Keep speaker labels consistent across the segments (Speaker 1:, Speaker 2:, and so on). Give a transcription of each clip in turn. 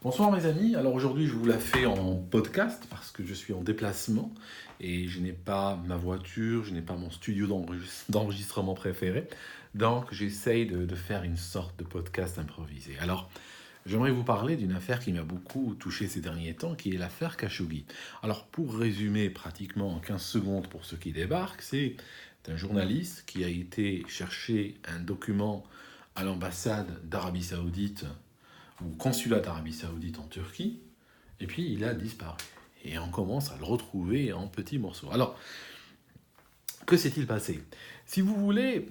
Speaker 1: Bonsoir mes amis, alors aujourd'hui je vous la fais en podcast parce que je suis en déplacement et je n'ai pas ma voiture, je n'ai pas mon studio d'enregistrement préféré, donc j'essaye de faire une sorte de podcast improvisé. Alors j'aimerais vous parler d'une affaire qui m'a beaucoup touché ces derniers temps, qui est l'affaire Khashoggi. Alors pour résumer pratiquement en 15 secondes pour ceux qui débarquent, c'est un journaliste qui a été chercher un document à l'ambassade d'Arabie Saoudite ou consulat d'Arabie Saoudite en Turquie, et puis il a disparu. Et on commence à le retrouver en petits morceaux. Alors, que s'est-il passé? Si vous voulez,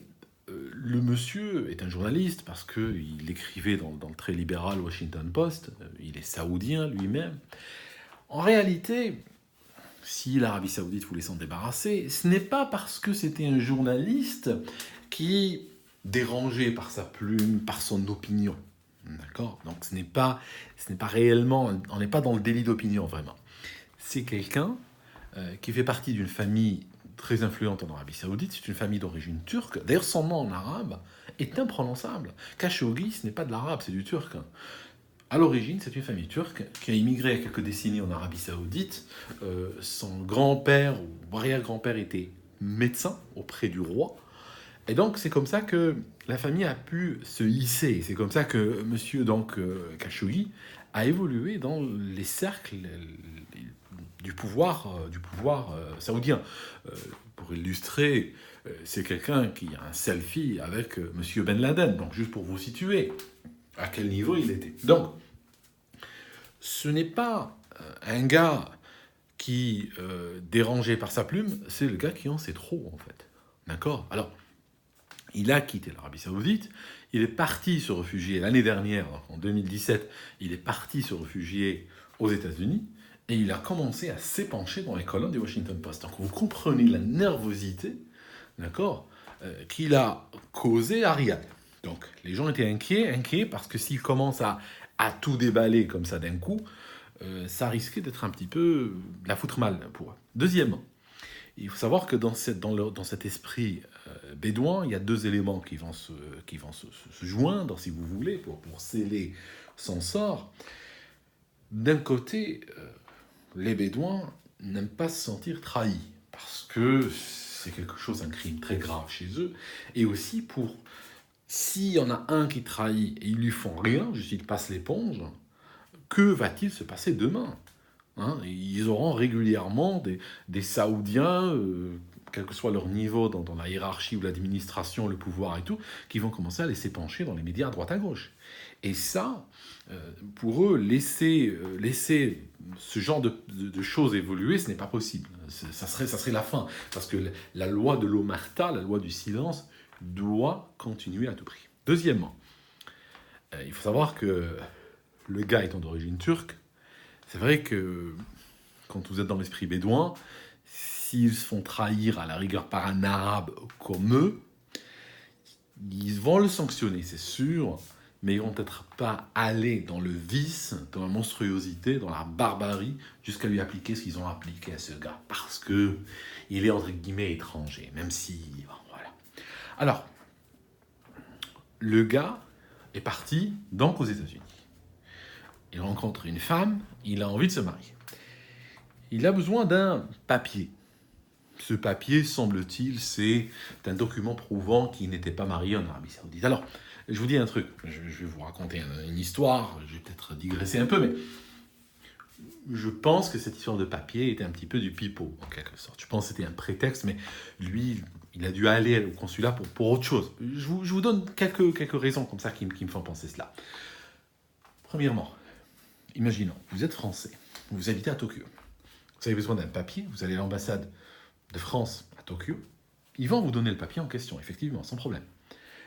Speaker 1: le monsieur est un journaliste parce qu'il écrivait dans le très libéral Washington Post, il est saoudien lui-même. En réalité, si l'Arabie Saoudite voulait s'en débarrasser, ce n'est pas parce que c'était un journaliste qui dérangeait par sa plume, par son opinion. D'accord? Donc ce n'est pas réellement, on n'est pas dans le délit d'opinion vraiment. C'est quelqu'un qui fait partie d'une famille très influente en Arabie Saoudite, c'est une famille d'origine turque. D'ailleurs son nom en arabe est imprononçable. Khashoggi, ce n'est pas de l'arabe, c'est du turc. À l'origine, c'est une famille turque qui a immigré il y a quelques décennies en Arabie Saoudite. Son grand-père ou arrière-grand-père était médecin auprès du roi. Et donc, c'est comme ça que la famille a pu se hisser. C'est comme ça que monsieur Khashoggi a évolué dans les cercles du pouvoir saoudien. Pour illustrer, c'est quelqu'un qui a un selfie avec monsieur Ben Laden. Donc, juste pour vous situer à quel niveau il était. Donc, ce n'est pas un gars qui dérangeait par sa plume, c'est le gars qui en sait trop, en fait. D'accord? Alors, il a quitté l'Arabie Saoudite, il est parti se réfugier l'année dernière, en 2017, il est parti se réfugier aux États-Unis, et il a commencé à s'épancher dans les colonnes du Washington Post. Donc vous comprenez la nervosité, d'accord, qu'il a causé à Riyad. Donc les gens étaient inquiets parce que s'il commence à tout déballer comme ça d'un coup, ça risquait d'être un petit peu de la foutre mal pour eux. Deuxièmement, il faut savoir que dans cet esprit bédouin, il y a deux éléments qui vont se joindre, si vous voulez, pour sceller son sort. D'un côté, les bédouins n'aiment pas se sentir trahis, parce que c'est quelque chose, un crime très grave chez eux, et aussi pour, s'il y en a un qui trahit et ils lui font rien, juste il passe l'éponge, que va-t-il se passer demain? Ils auront régulièrement des Saoudiens, quel que soit leur niveau dans la hiérarchie ou l'administration, le pouvoir et tout, qui vont commencer à laisser pencher dans les médias à droite à gauche. Et ça, pour eux, laisser ce genre de choses évoluer, ce n'est pas possible. Ça serait la fin. Parce que la loi de l'omerta, la loi du silence, doit continuer à tout prix. Deuxièmement, il faut savoir que le gars étant d'origine turque, c'est vrai que quand vous êtes dans l'esprit bédouin, s'ils se font trahir à la rigueur par un arabe comme eux, ils vont le sanctionner, c'est sûr, mais ils vont peut-être pas aller dans le vice, dans la monstruosité, dans la barbarie, jusqu'à lui appliquer ce qu'ils ont appliqué à ce gars, parce que il est entre guillemets étranger, même si... Bon, voilà. Alors, le gars est parti donc aux États-Unis. Il rencontre une femme, il a envie de se marier. Il a besoin d'un papier. Ce papier, semble-t-il, c'est un document prouvant qu'il n'était pas marié en Arabie Saoudite. Alors, je vous dis un truc, je vais vous raconter une histoire, je vais peut-être digresser un peu, mais je pense que cette histoire de papier était un petit peu du pipeau, en quelque sorte. Je pense que c'était un prétexte, mais lui, il a dû aller au consulat pour autre chose. Je vous donne quelques raisons comme ça qui me font penser cela. Premièrement, imaginons, vous êtes français, vous habitez à Tokyo, vous avez besoin d'un papier, vous allez à l'ambassade de France à Tokyo, ils vont vous donner le papier en question, effectivement, sans problème.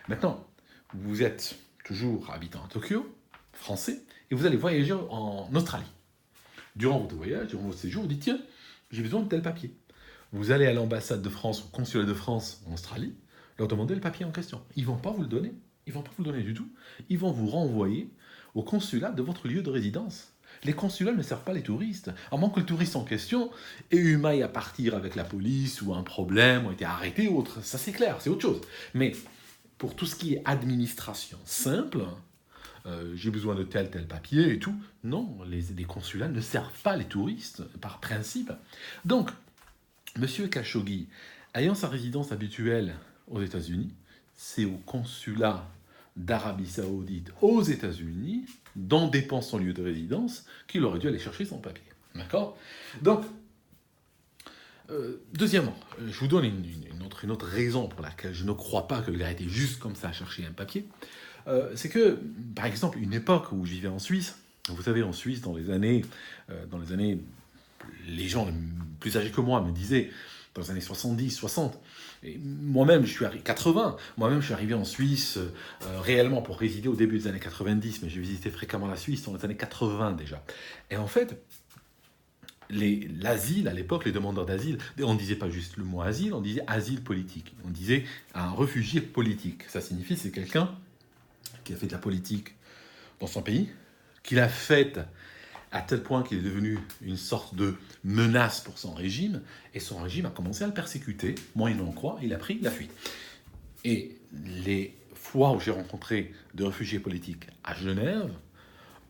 Speaker 1: Maintenant, vous êtes toujours habitant à Tokyo, français, et vous allez voyager en Australie. Durant votre voyage, durant votre séjour, vous dites, tiens, j'ai besoin de tel papier. Vous allez à l'ambassade de France, au consulat de France en Australie, leur demander le papier en question. Ils ne vont pas vous le donner, ils ne vont pas vous le donner du tout, ils vont vous renvoyer au consulat de votre lieu de résidence. Les consulats ne servent pas les touristes. À moins que le touriste en question ait eu maille à partir avec la police ou un problème, ou été arrêté ou autre. Ça c'est clair, c'est autre chose. Mais pour tout ce qui est administration simple, j'ai besoin de tel papier et tout. Non, les consulats ne servent pas les touristes, par principe. Donc, Monsieur Khashoggi, ayant sa résidence habituelle aux États-Unis, c'est au consulat d'Arabie Saoudite aux États-Unis, dépend son lieu de résidence, qu'il aurait dû aller chercher son papier. D'accord? Donc, deuxièmement, je vous donne une autre raison pour laquelle je ne crois pas que le gars était juste comme ça à chercher un papier. C'est que, par exemple, une époque où je vivais en Suisse, vous savez, en Suisse, dans les années, les gens plus âgés que moi me disaient, dans les années 70, 60, et moi-même, je suis arrivé 80. Moi-même, je suis arrivé en Suisse réellement pour résider au début des années 90, mais j'ai visité fréquemment la Suisse dans les années 80 déjà. Et en fait, l'asile, à l'époque, les demandeurs d'asile, on ne disait pas juste le mot asile, on disait asile politique. On disait un réfugié politique. Ça signifie c'est quelqu'un qui a fait de la politique dans son pays, qui l'a faite à tel point qu'il est devenu une sorte de menace pour son régime, et son régime a commencé à le persécuter, moyennant quoi, il a pris la fuite. Et les fois où j'ai rencontré de réfugiés politiques à Genève,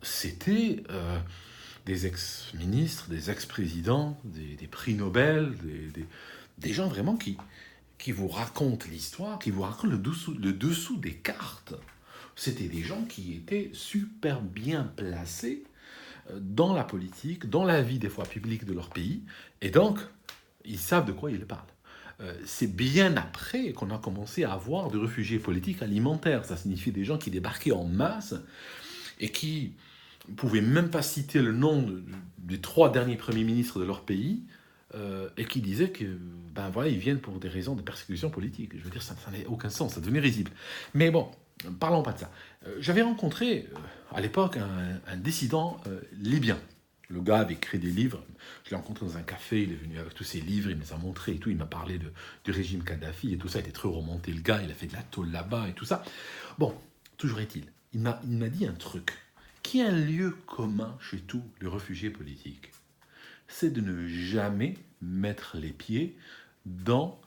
Speaker 1: c'était des ex-ministres, des ex-présidents, des prix Nobel, des gens vraiment qui vous racontent l'histoire, qui vous racontent le dessous des cartes. C'était des gens qui étaient super bien placés dans la politique, dans la vie des fois publique de leur pays, et donc ils savent de quoi ils parlent. C'est bien après qu'on a commencé à avoir des réfugiés politiques alimentaires. Ça signifie des gens qui débarquaient en masse et qui ne pouvaient même pas citer le nom des 3 derniers premiers ministres de leur pays et qui disaient que ben voilà, ils viennent pour des raisons de persécution politique. Je veux dire, ça n'a aucun sens, ça devenait risible. Mais bon, parlons pas de ça. J'avais rencontré à l'époque un dissident libyen. Le gars avait écrit des livres. Je l'ai rencontré dans un café, il est venu avec tous ses livres, il me les a montrés et tout. Il m'a parlé du régime Kadhafi et tout ça. Il était très remonté, le gars. Il a fait de la tôle là-bas et tout ça. Bon, toujours est-il, il m'a dit un truc qui est un lieu commun chez tous les réfugiés politiques. C'est de ne jamais mettre les pieds dans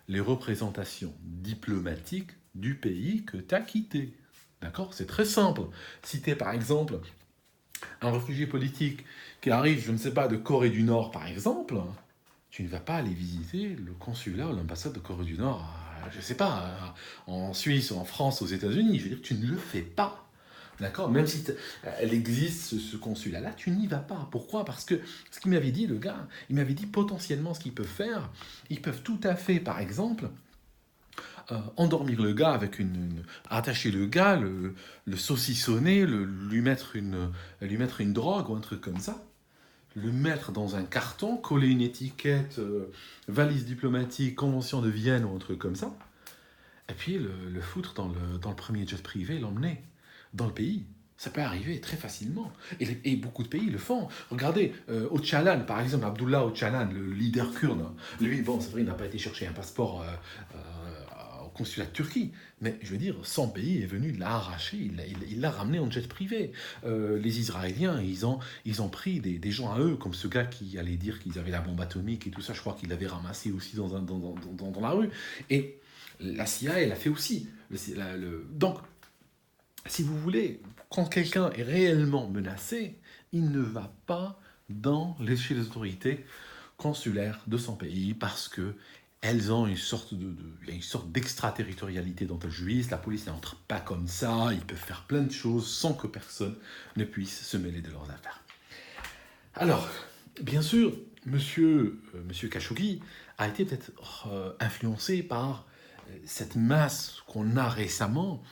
Speaker 1: les représentations diplomatiques du pays que tu as quitté. D'accord? C'est très simple. Si tu es, par exemple, un réfugié politique qui arrive, je ne sais pas, de Corée du Nord, par exemple, tu ne vas pas aller visiter le consulat ou l'ambassade de Corée du Nord, je ne sais pas, en Suisse ou en France, aux États-Unis. Je veux dire, tu ne le fais pas. D'accord? Même si elle existe, ce consulat-là, tu n'y vas pas. Pourquoi? Parce que ce qu'il m'avait dit, le gars, il m'avait dit potentiellement ce qu'ils peuvent faire. Ils peuvent tout à fait, par exemple, endormir le gars avec attacher le gars, le saucissonner, lui mettre une drogue ou un truc comme ça, le mettre dans un carton, coller une étiquette, valise diplomatique, convention de Vienne ou un truc comme ça, et puis le foutre dans le premier jet privé, l'emmener dans le pays. Ça peut arriver très facilement. Et beaucoup de pays le font. Regardez, Öcalan, par exemple, Abdullah Öcalan, le leader kurde, lui, bon, c'est vrai, il n'a pas été chercher un passeport au consulat de Turquie, mais je veux dire, son pays est venu l'a arraché, il l'a ramené en jet privé. Les Israéliens, ils ont pris des gens à eux, comme ce gars qui allait dire qu'ils avaient la bombe atomique et tout ça, je crois qu'il l'avait ramassé aussi dans la rue. Et la CIA, elle a fait aussi. Donc, si vous voulez, quand quelqu'un est réellement menacé, il ne va pas chez les autorités consulaires de son pays parce que elles ont il y a une sorte d'extraterritorialité dont elles jouissent. La police n'entre pas comme ça. Ils peuvent faire plein de choses sans que personne ne puisse se mêler de leurs affaires. Alors, bien sûr, monsieur Khashoggi a été peut-être influencé par cette masse qu'on a récemment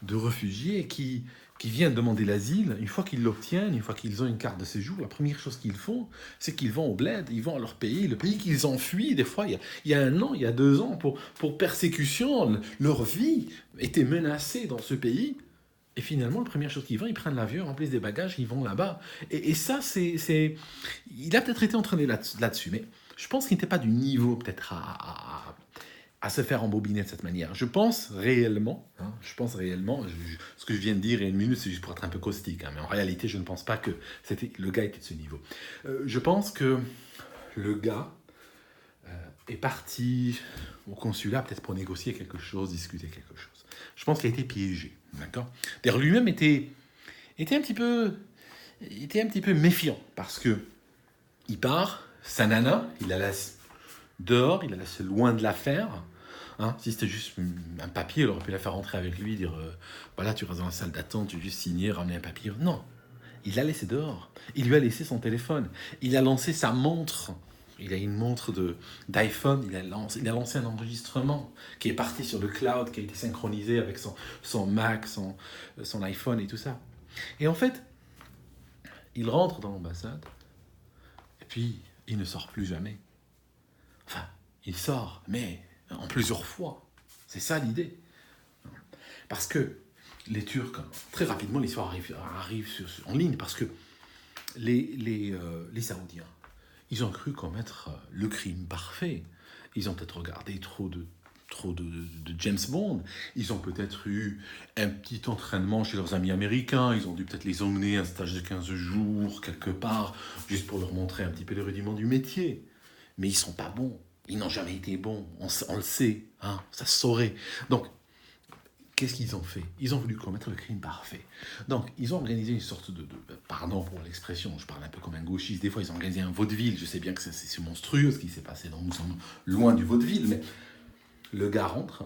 Speaker 1: de réfugiés qui viennent demander l'asile. Une fois qu'ils l'obtiennent, une fois qu'ils ont une carte de séjour, la première chose qu'ils font, c'est qu'ils vont au bled, ils vont à leur pays, le pays qu'ils ont fui. Des fois, il y a 1 an, il y a 2 ans, pour persécution, leur vie était menacée dans ce pays. Et finalement, la première chose qu'ils font, ils prennent l'avion, remplissent des bagages, ils vont là-bas. Et ça, il a peut-être été entraîné là-dessus, mais je pense qu'il n'était pas du niveau peut-être à se faire embobiner de cette manière. Je pense réellement, ce que je viens de dire il y a 1 minute, c'est juste pour être un peu caustique, mais en réalité, je ne pense pas que le gars était de ce niveau. Je pense que le gars est parti au consulat peut-être pour négocier quelque chose, discuter quelque chose. Je pense qu'il a été piégé, d'accord? D'ailleurs, lui-même était était un petit peu, était un petit peu méfiant parce que il part, sa nana, il la laisse dehors, il la laisse loin de l'affaire. Hein, si c'était juste un papier, il aurait pu la faire rentrer avec lui, dire voilà, tu restes dans la salle d'attente, tu veux juste signer, ramener un papier. Non, il l'a laissé dehors. Il lui a laissé son téléphone. Il a lancé sa montre. Il a une montre d'iPhone. Il a lancé un enregistrement qui est parti sur le cloud, qui a été synchronisé avec son Mac, son iPhone et tout ça. Et en fait, il rentre dans l'ambassade et puis il ne sort plus jamais. Enfin, il sort, mais en plusieurs fois. C'est ça l'idée. Parce que les Turcs, très rapidement, l'histoire arrive en ligne, parce que les Saoudiens, ils ont cru commettre le crime parfait. Ils ont peut-être regardé trop de James Bond. Ils ont peut-être eu un petit entraînement chez leurs amis américains. Ils ont dû peut-être les emmener à un stage de 15 jours, quelque part, juste pour leur montrer un petit peu les rudiments du métier. Mais ils ne sont pas bons. Ils n'ont jamais été bons. On le sait. Hein, ça se saurait. Donc, qu'est-ce qu'ils ont fait? Ils ont voulu commettre le crime parfait. Donc, ils ont organisé une sorte pardon pour l'expression, je parle un peu comme un gauchiste, des fois ils ont organisé un vaudeville, je sais bien que c'est monstrueux ce qui s'est passé, donc nous sommes loin du vaudeville, mais le gars rentre.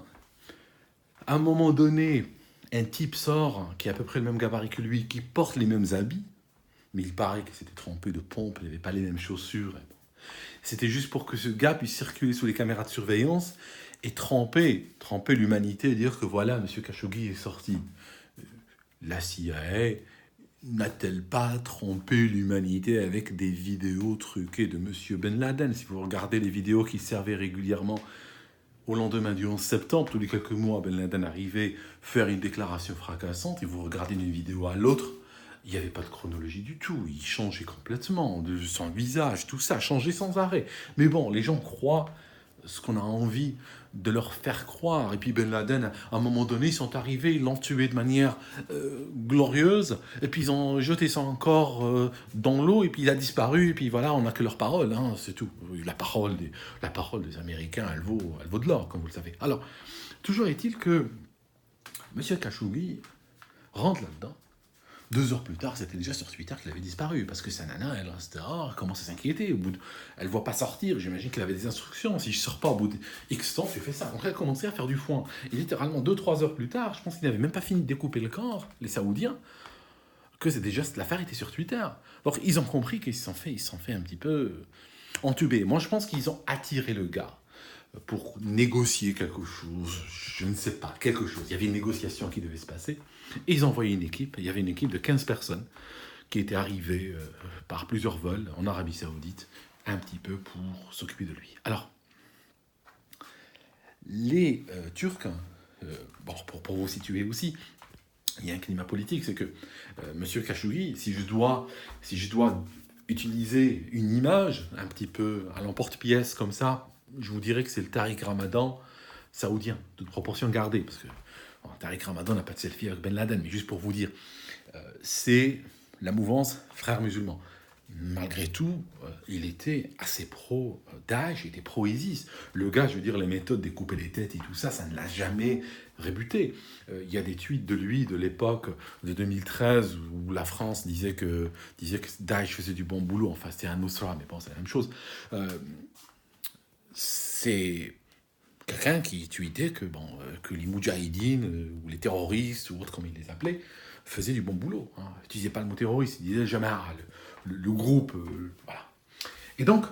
Speaker 1: À un moment donné, un type sort, qui a à peu près le même gabarit que lui, qui porte les mêmes habits, mais il paraît qu'il s'était trompé de pompe, il n'avait pas les mêmes chaussures. C'était juste pour que ce gars puisse circuler sous les caméras de surveillance et tremper l'humanité et dire que voilà, M. Khashoggi est sorti. La CIA n'a-t-elle pas trompé l'humanité avec des vidéos truquées de M. Ben Laden? Si vous regardez les vidéos qui servaient régulièrement au lendemain du 11 septembre, tous les quelques mois, Ben Laden arrivait faire une déclaration fracassante et vous regardez d'une vidéo à l'autre, il n'y avait pas de chronologie du tout, il changeait complètement, de son visage, tout ça, changeait sans arrêt. Mais bon, les gens croient ce qu'on a envie de leur faire croire. Et puis Ben Laden, à un moment donné, ils sont arrivés, ils l'ont tué de manière glorieuse, et puis ils ont jeté son corps dans l'eau, et puis il a disparu, et puis voilà, on n'a que leur parole, hein, c'est tout. La parole des Américains, elle vaut de l'or, comme vous le savez. Alors, toujours est-il que M. Khashoggi rentre là-dedans. 2 heures plus tard, c'était déjà sur Twitter qu'il avait disparu, parce que sa nana, elle reste dehors, elle commence à s'inquiéter. Elle ne voit pas sortir, j'imagine qu'elle avait des instructions. Si je ne sors pas au bout de X temps, tu fais ça. Donc elle a commencé à faire du foin. Et littéralement, 2-3 heures plus tard, je pense qu'ils n'avaient même pas fini de découper le corps, les Saoudiens, que l'affaire était sur Twitter. Donc ils ont compris qu'ils se sont fait un petit peu entuber. Moi, je pense qu'ils ont attiré le gars pour négocier quelque chose, je ne sais pas, quelque chose. Il y avait une négociation qui devait se passer. Et ils ont envoyé une équipe. Il y avait une équipe de 15 personnes qui était arrivée par plusieurs vols en Arabie Saoudite, un petit peu pour s'occuper de lui. Alors, les Turcs, bon, pour vous situer aussi, il y a un climat politique, c'est que M. Khashoggi, si je dois utiliser une image un petit peu à l'emporte-pièce comme ça, je vous dirais que c'est le Tariq Ramadan saoudien, de proportion gardée, parce que Tariq Ramadan n'a pas de selfie avec Ben Laden, mais juste pour vous dire, c'est la mouvance Frères musulmans. Malgré tout, il était assez pro Daesh, il était pro ISIS. Le gars, je veux dire, les méthodes de couper les têtes et tout ça, ça ne l'a jamais rébuté. Il y a des tweets de lui de l'époque de 2013 où la France disait que Daesh faisait du bon boulot. Enfin, c'était un Nusra, mais bon, c'est la même chose. C'est quelqu'un qui tweetait que les Moudjahidines ou les terroristes ou autres comme il les appelait faisaient du bon boulot. Hein. Il n'utilisait pas le mot terroriste, il disait jamais le groupe. Voilà. Et donc,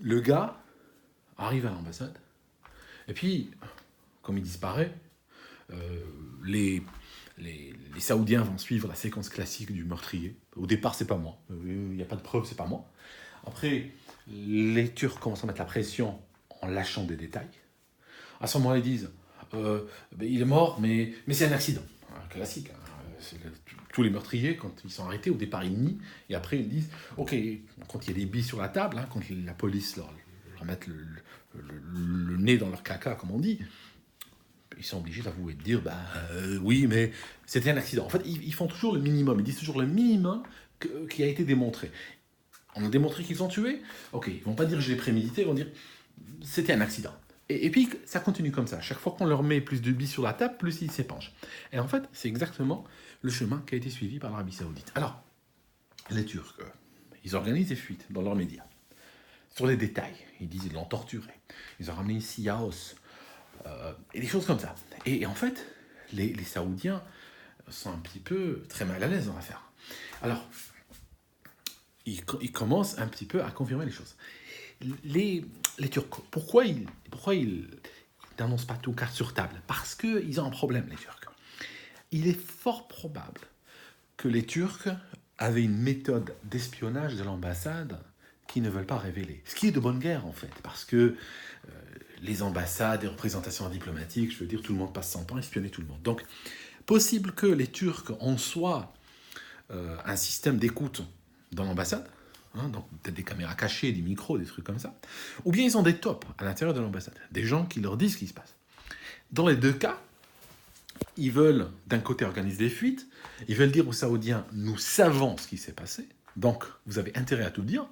Speaker 1: le gars arrive à l'ambassade et puis, comme il disparaît, les Saoudiens vont suivre la séquence classique du meurtrier. Au départ, c'est pas moi. Il n'y a pas de preuve, c'est pas moi. Après, les Turcs commencent à mettre la pression en lâchant des détails. À ce moment-là, ils disent il est mort, mais c'est un accident. Classique. Hein. Tous les meurtriers, quand ils sont arrêtés, au départ, ils nient. Et après, ils disent ok, quand il y a des billes sur la table, hein, quand la police leur met le nez dans leur caca, comme on dit, ils sont obligés d'avouer, de dire oui, mais c'était un accident. En fait, ils font toujours le minimum. Ils disent toujours le minimum qui a été démontré. On a démontré qu'ils ont tué. Ok, ils vont pas dire je l'ai prémédité, ils vont dire c'était un accident. Et puis, ça continue comme ça. Chaque fois qu'on leur met plus de billes sur la table, plus ils s'épanchent. Et en fait, c'est exactement le chemin qui a été suivi par l'Arabie Saoudite. Alors, les Turcs, ils organisent des fuites dans leurs médias. Sur les détails, ils disent qu'ils l'ont torturé. Ils ont ramené une Siaos. Et des choses comme ça. Et en fait, les Saoudiens sont un petit peu très mal à l'aise dans l'affaire. Alors, ils commencent un petit peu à confirmer les choses. Les Turcs, pourquoi ils n'annoncent pas tout carte sur table? Parce qu'ils ont un problème, les Turcs. Il est fort probable que les Turcs avaient une méthode d'espionnage de l'ambassade qu'ils ne veulent pas révéler. Ce qui est de bonne guerre, en fait, parce que les ambassades, les représentations diplomatiques, je veux dire, tout le monde passe son temps à espionner tout le monde. Donc, possible que les Turcs en soient un système d'écoute dans l'ambassade, donc peut-être des caméras cachées, des micros, des trucs comme ça, ou bien ils ont des tops à l'intérieur de l'ambassade, des gens qui leur disent ce qui se passe. Dans les deux cas, ils veulent d'un côté organiser des fuites, ils veulent dire aux Saoudiens, nous savons ce qui s'est passé, donc vous avez intérêt à tout dire,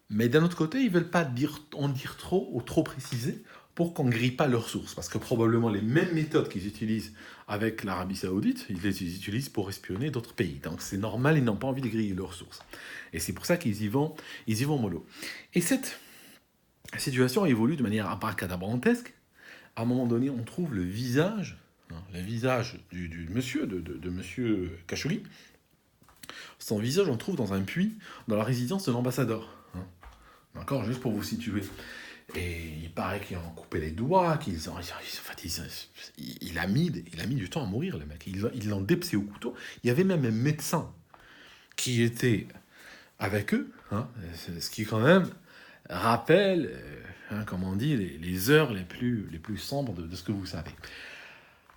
Speaker 1: mais d'un autre côté, ils ne veulent pas en dire trop ou trop préciser pour qu'on ne grille pas leurs sources. Parce que probablement les mêmes méthodes qu'ils utilisent avec l'Arabie Saoudite, ils les utilisent pour espionner d'autres pays. Donc c'est normal, ils n'ont pas envie de griller leurs sources. Et c'est pour ça qu'ils y vont mollo. Et cette situation évolue de manière abracadabrantesque. À un moment donné, on trouve le visage du monsieur, de monsieur Khashoggi. Son visage, on le trouve dans un puits, dans la résidence de l'ambassadeur. D'accord, juste pour vous situer. Et il paraît qu'ils ont coupé les doigts, il a mis du temps à mourir, le mec. Ils l'ont dépecé au couteau. Il y avait même un médecin qui était avec eux, ce qui quand même rappelle, comme on dit, les heures les plus sombres de ce que vous savez.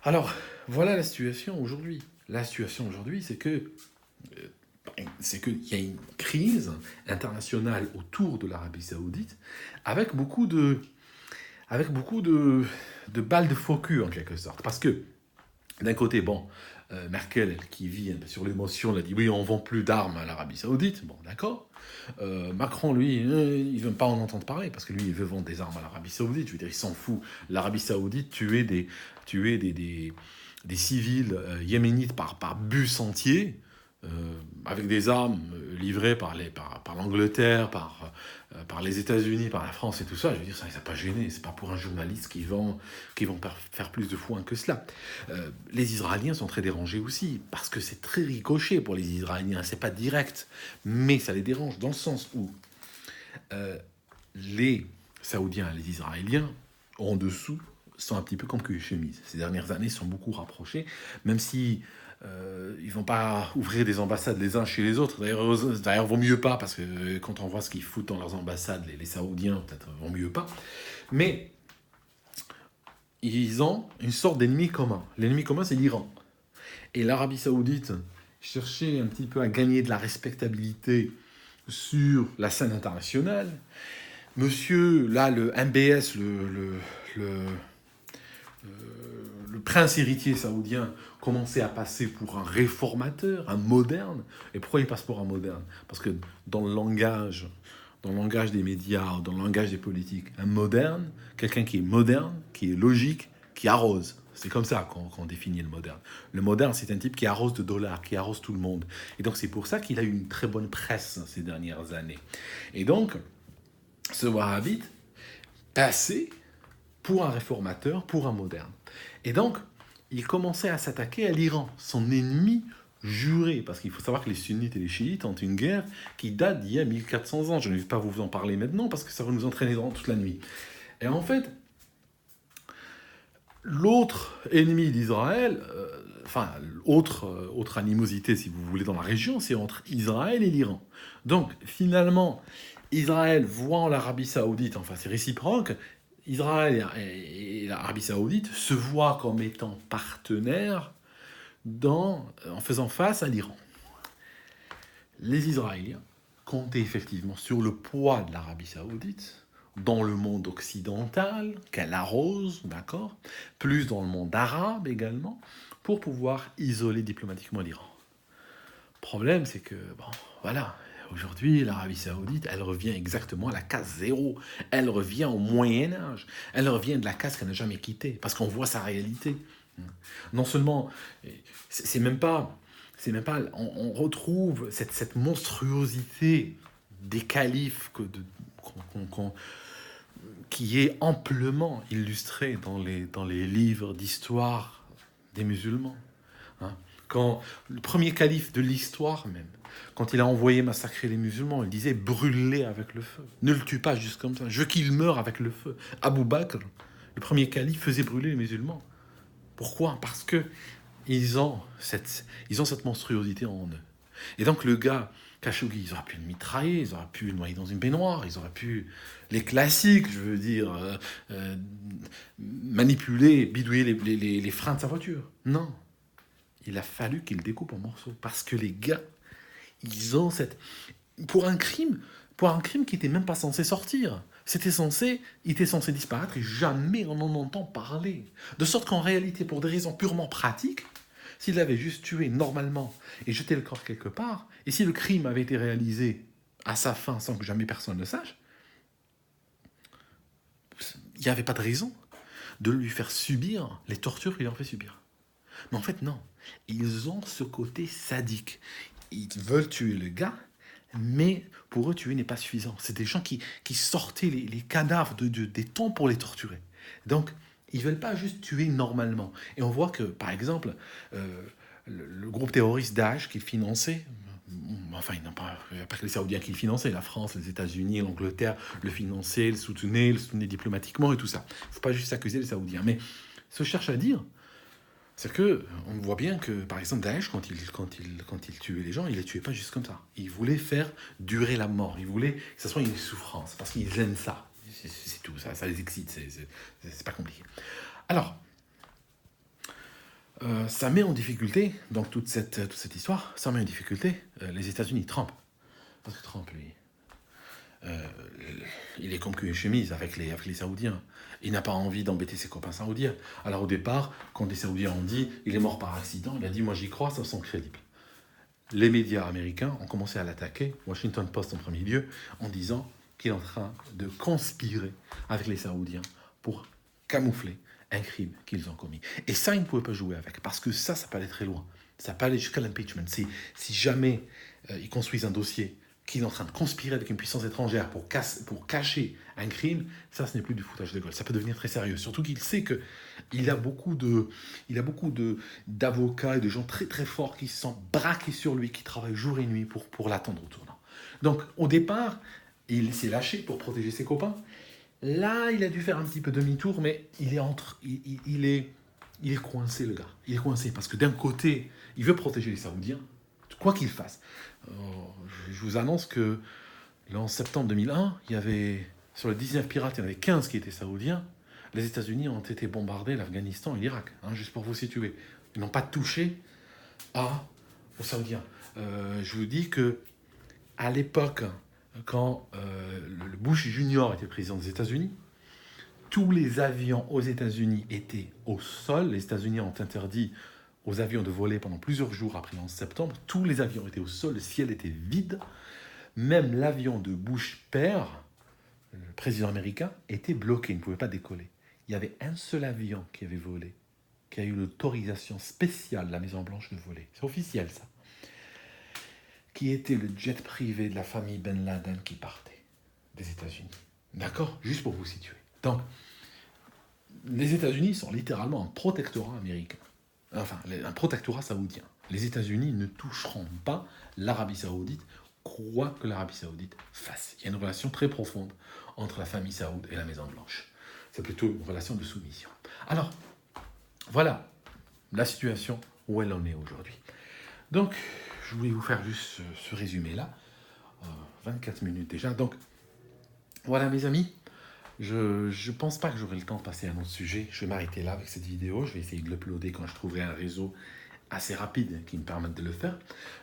Speaker 1: Alors, voilà la situation aujourd'hui. La situation aujourd'hui, c'est qu'il y a une crise internationale autour de l'Arabie Saoudite avec beaucoup de balles de faux cul en quelque sorte. Parce que d'un côté, Merkel, qui vit sur l'émotion, elle a dit oui, on ne vend plus d'armes à l'Arabie Saoudite. Bon, d'accord. Macron, lui, il ne veut pas en entendre parler parce que lui, il veut vendre des armes à l'Arabie Saoudite. Je veux dire, il s'en fout. L'Arabie Saoudite tuait des civils yéménites par bus entiers. Avec des armes livrées par l'Angleterre, par les États-Unis, par la France et tout ça, je veux dire, ça ne les a pas gênés. C'est pas pour un journaliste qui vont faire plus de foin que cela. Les Israéliens sont très dérangés aussi, parce que c'est très ricoché pour les Israéliens. C'est pas direct, mais ça les dérange dans le sens où les Saoudiens et les Israéliens, en dessous, sont un petit peu comme cul et chemise. Ces dernières années sont beaucoup rapprochés, même si ils vont pas ouvrir des ambassades les uns chez les autres. D'ailleurs, vaut mieux pas, parce que quand on voit ce qu'ils foutent dans leurs ambassades, les Saoudiens, peut-être, vaut mieux pas. Mais ils ont une sorte d'ennemi commun. L'ennemi commun, c'est l'Iran. Et l'Arabie Saoudite cherchait un petit peu à gagner de la respectabilité sur la scène internationale. Monsieur, là, le MBS, le prince héritier saoudien commençait à passer pour un réformateur, un moderne. Et pourquoi il passe pour un moderne? Parce que dans le langage des médias, dans le langage des politiques, un moderne, quelqu'un qui est moderne, qui est logique, qui arrose. C'est comme ça qu'on définit le moderne. Le moderne, c'est un type qui arrose de dollars, qui arrose tout le monde. Et donc c'est pour ça qu'il a eu une très bonne presse ces dernières années. Et donc, ce wahhabite passait pour un réformateur, pour un moderne. Et donc, il commençait à s'attaquer à l'Iran, son ennemi juré, parce qu'il faut savoir que les sunnites et les chiites ont une guerre qui date d'il y a 1400 ans. Je ne vais pas vous en parler maintenant, parce que ça va nous entraîner durant toute la nuit. Et en fait, l'autre ennemi d'Israël, autre animosité, si vous voulez, dans la région, c'est entre Israël et l'Iran. Donc, finalement, Israël voit en l'Arabie Saoudite, enfin c'est réciproque, Israël et l'Arabie Saoudite se voient comme étant partenaires en faisant face à l'Iran. Les Israéliens comptaient effectivement sur le poids de l'Arabie Saoudite dans le monde occidental, qu'elle arrose, d'accord, plus dans le monde arabe également, pour pouvoir isoler diplomatiquement l'Iran. Le problème, c'est que, Aujourd'hui, l'Arabie Saoudite, elle revient exactement à la case zéro. Elle revient au Moyen Âge. Elle revient de la case qu'elle n'a jamais quittée, parce qu'on voit sa réalité. Non seulement, c'est même pas, on retrouve cette monstruosité des califes qui est amplement illustrée dans les livres d'histoire des musulmans. Hein. Quand le premier calife de l'histoire même, quand il a envoyé massacrer les musulmans, il disait brûlez avec le feu. Ne le tue pas juste comme ça. Je veux qu'il meure avec le feu. Abu Bakr, le premier calife, faisait brûler les musulmans. Pourquoi? Parce que ils ont cette monstruosité en eux. Et donc le gars, Khashoggi, ils auraient pu le mitrailler, ils auraient pu le noyer dans une baignoire, ils auraient pu, les classiques, je veux dire, manipuler, bidouiller les freins de sa voiture. Non, il a fallu qu'il découpe en morceaux. Parce que les gars, ils ont cette... Pour un crime qui n'était même pas censé sortir. Il était censé disparaître et jamais on en entend parler. De sorte qu'en réalité, pour des raisons purement pratiques, s'il avait juste tué normalement et jeté le corps quelque part, et si le crime avait été réalisé à sa fin sans que jamais personne ne sache, il n'y avait pas de raison de lui faire subir les tortures qu'il en fait subir. Mais en fait, non. Ils ont ce côté sadique. Ils veulent tuer le gars, mais pour eux, tuer n'est pas suffisant. C'est des gens qui sortaient les cadavres des tombes pour les torturer. Donc, ils ne veulent pas juste tuer normalement. Et on voit que, par exemple, le groupe terroriste Daesh qui finançait, enfin, il n'y a pas que les Saoudiens qui le finançaient, la France, les États-Unis, l'Angleterre le finançaient, le soutenaient diplomatiquement et tout ça. Il ne faut pas juste accuser les Saoudiens. Mais ce que je cherche à dire, c'est que on voit bien que, par exemple, Daesh, quand il tuait les gens, il les tuait pas juste comme ça. Il voulait faire durer la mort. Il voulait que ce soit une souffrance, parce qu'ils aiment ça. C'est tout, ça les excite, c'est pas compliqué. Alors, ça met en difficulté, donc toute cette histoire, ça met en difficulté les États-Unis, Trump. Parce que Trump, lui, il est comme qu'une chemise avec les Saoudiens. Il n'a pas envie d'embêter ses copains saoudiens. Alors au départ, quand les Saoudiens ont dit « il est mort par accident », il a dit « moi j'y crois, ça semble crédible ». Les médias américains ont commencé à l'attaquer, Washington Post en premier lieu, en disant qu'il est en train de conspirer avec les Saoudiens pour camoufler un crime qu'ils ont commis. Et ça, ils ne pouvaient pas jouer avec, parce que ça peut aller très loin. Ça peut aller jusqu'à l'impeachment. Si jamais ils construisent un dossier qu'il est en train de conspirer avec une puissance étrangère pour cacher un crime, ça, ce n'est plus du foutage de gueule. Ça peut devenir très sérieux. Surtout qu'il sait qu'il a beaucoup d'avocats et de gens très très forts qui se sont braqués sur lui, qui travaillent jour et nuit pour l'attendre au tournant. Donc, au départ, il s'est lâché pour protéger ses copains. Là, il a dû faire un petit peu demi-tour, mais il est coincé, le gars. Il est coincé parce que d'un côté, il veut protéger les Saoudiens, quoi qu'il fasse. Je vous annonce que en septembre 2001, il y avait, sur les 19 pirates, il y en avait 15 qui étaient saoudiens. Les États-Unis ont été bombardés, l'Afghanistan et l'Irak, juste pour vous situer. Ils n'ont pas touché aux Saoudiens. Je vous dis que à l'époque, quand le Bush Junior était président des États-Unis, tous les avions aux États-Unis étaient au sol. Les États-Unis ont interdit aux avions de voler pendant plusieurs jours après le 11 septembre. Tous les avions étaient au sol, le ciel était vide. Même l'avion de Bush père, le président américain, était bloqué, il ne pouvait pas décoller. Il y avait un seul avion qui avait volé, qui a eu l'autorisation spéciale de la Maison-Blanche de voler. C'est officiel, ça. Qui était le jet privé de la famille Ben Laden qui partait des États-Unis. D'accord? Juste pour vous situer. Donc, les États-Unis sont littéralement un protectorat américain. Enfin, un protectorat saoudien. Les États-Unis ne toucheront pas l'Arabie Saoudite, quoi que l'Arabie Saoudite fasse. Il y a une relation très profonde entre la famille saoud et la Maison-Blanche. C'est plutôt une relation de soumission. Alors, voilà la situation où elle en est aujourd'hui. Donc, je voulais vous faire juste ce résumé-là. 24 minutes déjà. Donc, voilà mes amis. Je ne pense pas que j'aurai le temps de passer à un autre sujet. Je vais m'arrêter là avec cette vidéo. Je vais essayer de l'uploader quand je trouverai un réseau assez rapide qui me permette de le faire.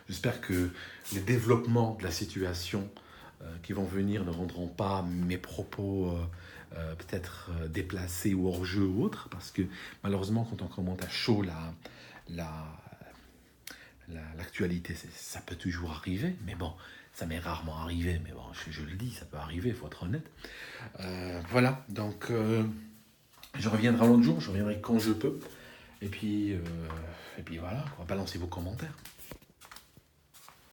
Speaker 1: J'espère que les développements de la situation qui vont venir ne rendront pas mes propos peut-être déplacés ou hors-jeu ou autres, parce que malheureusement, quand on commente à chaud la l'actualité, ça peut toujours arriver, mais bon, ça m'est rarement arrivé, mais bon, je le dis, ça peut arriver, il faut être honnête. Voilà, donc je reviendrai un autre jour, je reviendrai quand je peux, et puis voilà, quoi, balancez vos commentaires.